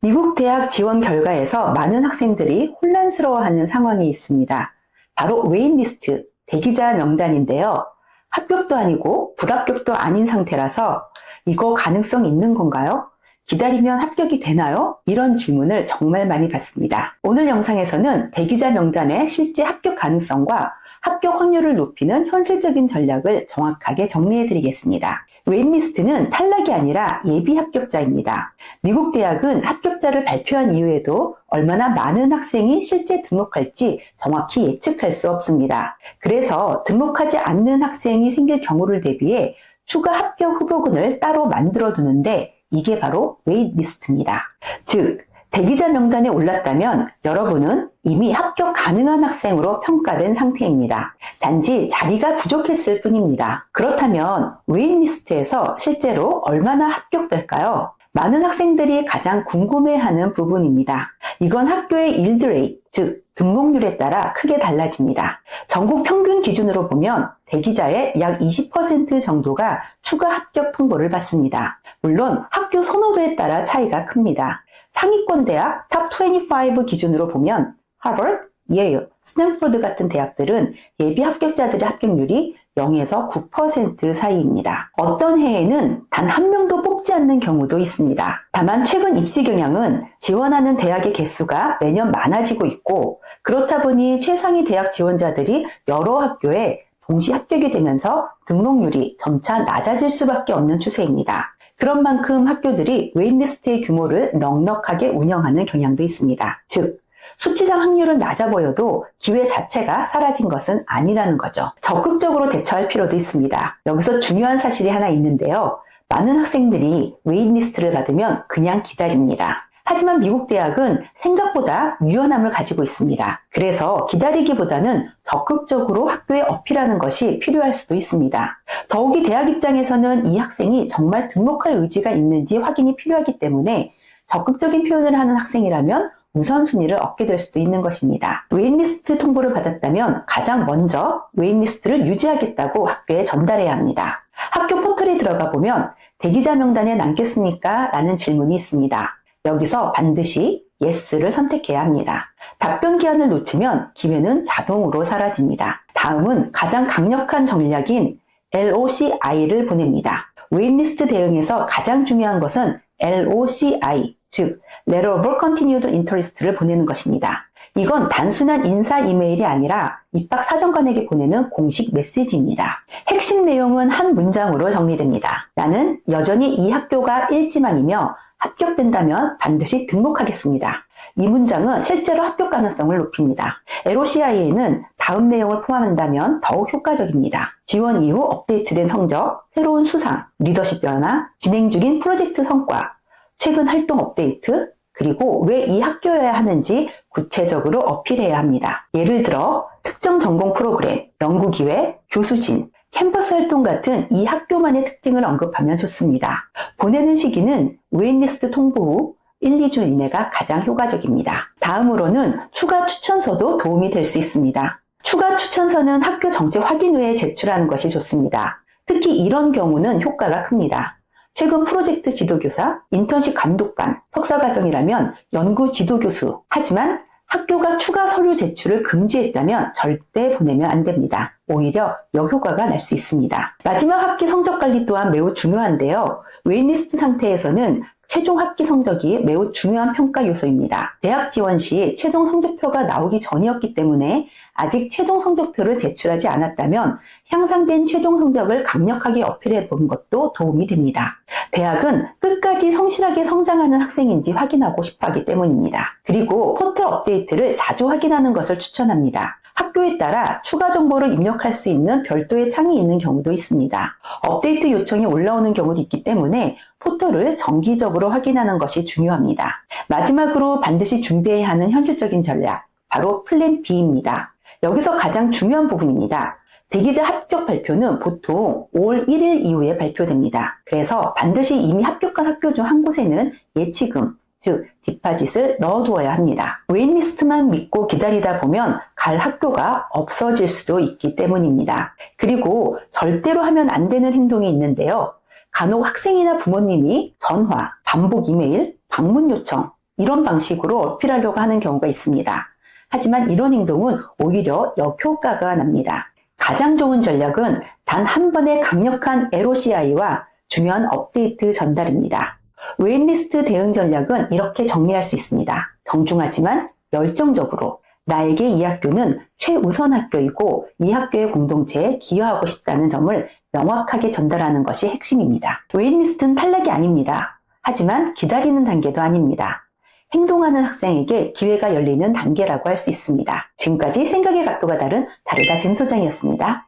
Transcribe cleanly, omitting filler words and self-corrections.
미국 대학 지원 결과에서 많은 학생들이 혼란스러워하는 상황이 있습니다. 바로 웨이트리스트, 대기자 명단인데요. 합격도 아니고 불합격도 아닌 상태라서 이거 가능성 있는 건가요? 기다리면 합격이 되나요? 이런 질문을 정말 많이 받습니다. 오늘 영상에서는 대기자 명단의 실제 합격 가능성과 합격 확률을 높이는 현실적인 전략을 정확하게 정리해 드리겠습니다. 웨이트리스트는 탈락이 아니라 예비 합격자입니다. 미국 대학은 합격자를 발표한 이후에도 얼마나 많은 학생이 실제 등록할지 정확히 예측할 수 없습니다. 그래서 등록하지 않는 학생이 생길 경우를 대비해 추가 합격 후보군을 따로 만들어 두는데 이게 바로 웨이트리스트입니다. 즉, 대기자 명단에 올랐다면 여러분은 이미 합격 가능한 학생으로 평가된 상태입니다. 단지 자리가 부족했을 뿐입니다. 그렇다면 웨이트리스트에서 실제로 얼마나 합격될까요? 많은 학생들이 가장 궁금해하는 부분입니다. 이건 학교의 일드 레이트, 즉 등록률에 따라 크게 달라집니다. 전국 평균 기준으로 보면 대기자의 약 20% 정도가 추가 합격 통보를 받습니다. 물론 학교 선호도에 따라 차이가 큽니다. 상위권 대학 탑 25 기준으로 보면 하버드, 예일, 스탠포드 같은 대학들은 예비 합격자들의 합격률이 0에서 9% 사이입니다. 어떤 해에는 단 한 명도 뽑지 않는 경우도 있습니다. 다만 최근 입시 경향은 지원하는 대학의 개수가 매년 많아지고 있고 그렇다 보니 최상위 대학 지원자들이 여러 학교에 동시 합격이 되면서 등록률이 점차 낮아질 수밖에 없는 추세입니다. 그런 만큼 학교들이 웨이트리스트의 규모를 넉넉하게 운영하는 경향도 있습니다. 즉, 수치상 확률은 낮아 보여도 기회 자체가 사라진 것은 아니라는 거죠. 적극적으로 대처할 필요도 있습니다. 여기서 중요한 사실이 하나 있는데요. 많은 학생들이 웨이트리스트를 받으면 그냥 기다립니다. 하지만 미국 대학은 생각보다 유연함을 가지고 있습니다. 그래서 기다리기보다는 적극적으로 학교에 어필하는 것이 필요할 수도 있습니다. 더욱이 대학 입장에서는 이 학생이 정말 등록할 의지가 있는지 확인이 필요하기 때문에 적극적인 표현을 하는 학생이라면 우선순위를 얻게 될 수도 있는 것입니다. 웨이트리스트 통보를 받았다면 가장 먼저 웨이트리스트를 유지하겠다고 학교에 전달해야 합니다. 학교 포털에 들어가 보면 대기자 명단에 남겠습니까? 라는 질문이 있습니다. 여기서 반드시 Yes를 선택해야 합니다. 답변 기한을 놓치면 기회는 자동으로 사라집니다. 다음은 가장 강력한 전략인 LOCI를 보냅니다. 웨이트리스트 대응에서 가장 중요한 것은 LOCI, 즉 Letter of Continued Interest를 보내는 것입니다. 이건 단순한 인사 이메일이 아니라 입학 사정관에게 보내는 공식 메시지입니다. 핵심 내용은 한 문장으로 정리됩니다. 나는 여전히 이 학교가 일지망이며 합격된다면 반드시 등록하겠습니다. 이 문장은 실제로 합격 가능성을 높입니다. LOCI에는 다음 내용을 포함한다면 더욱 효과적입니다. 지원 이후 업데이트된 성적, 새로운 수상, 리더십 변화, 진행 중인 프로젝트 성과, 최근 활동 업데이트, 그리고 왜 이 학교여야 하는지 구체적으로 어필해야 합니다. 예를 들어 특정 전공 프로그램, 연구기회, 교수진, 캠퍼스 활동 같은 이 학교만의 특징을 언급하면 좋습니다. 보내는 시기는 웨이트리스트 통보 후 1, 2주 이내가 가장 효과적입니다. 다음으로는 추가 추천서도 도움이 될 수 있습니다. 추가 추천서는 학교 정체 확인 후에 제출하는 것이 좋습니다. 특히 이런 경우는 효과가 큽니다. 최근 프로젝트 지도교사, 인턴십 감독관, 석사과정이라면 연구 지도교수, 하지만 학교가 추가 서류 제출을 금지했다면 절대 보내면 안 됩니다. 오히려 역효과가 날 수 있습니다. 마지막 학기 성적 관리 또한 매우 중요한데요. 웨이트리스트 상태에서는 최종 학기 성적이 매우 중요한 평가 요소입니다. 대학 지원 시 최종 성적표가 나오기 전이었기 때문에 아직 최종 성적표를 제출하지 않았다면 향상된 최종 성적을 강력하게 어필해 보는 것도 도움이 됩니다. 대학은 끝까지 성실하게 성장하는 학생인지 확인하고 싶어 하기 때문입니다. 그리고 포털 업데이트를 자주 확인하는 것을 추천합니다. 학교에 따라 추가 정보를 입력할 수 있는 별도의 창이 있는 경우도 있습니다. 업데이트 요청이 올라오는 경우도 있기 때문에 포털을 정기적으로 확인하는 것이 중요합니다. 마지막으로 반드시 준비해야 하는 현실적인 전략, 바로 플랜 B입니다. 여기서 가장 중요한 부분입니다. 대기자 합격 발표는 보통 5월 1일 이후에 발표됩니다. 그래서 반드시 이미 합격한 학교 중 한 곳에는 예치금, 즉 디파짓을 넣어두어야 합니다. 웨이트리스트만 믿고 기다리다 보면 갈 학교가 없어질 수도 있기 때문입니다. 그리고 절대로 하면 안 되는 행동이 있는데요. 간혹 학생이나 부모님이 전화, 반복 이메일, 방문 요청, 이런 방식으로 어필하려고 하는 경우가 있습니다. 하지만 이런 행동은 오히려 역효과가 납니다. 가장 좋은 전략은 단 한 번의 강력한 LOCI와 중요한 업데이트 전달입니다. 웨이트리스트 대응 전략은 이렇게 정리할 수 있습니다. 정중하지만 열정적으로 나에게 이 학교는 최우선 학교이고 이 학교의 공동체에 기여하고 싶다는 점을 명확하게 전달하는 것이 핵심입니다. 웨이트리스트는 탈락이 아닙니다. 하지만 기다리는 단계도 아닙니다. 행동하는 학생에게 기회가 열리는 단계라고 할 수 있습니다. 지금까지 생각의 각도가 다른 다르다 잼 소장이었습니다.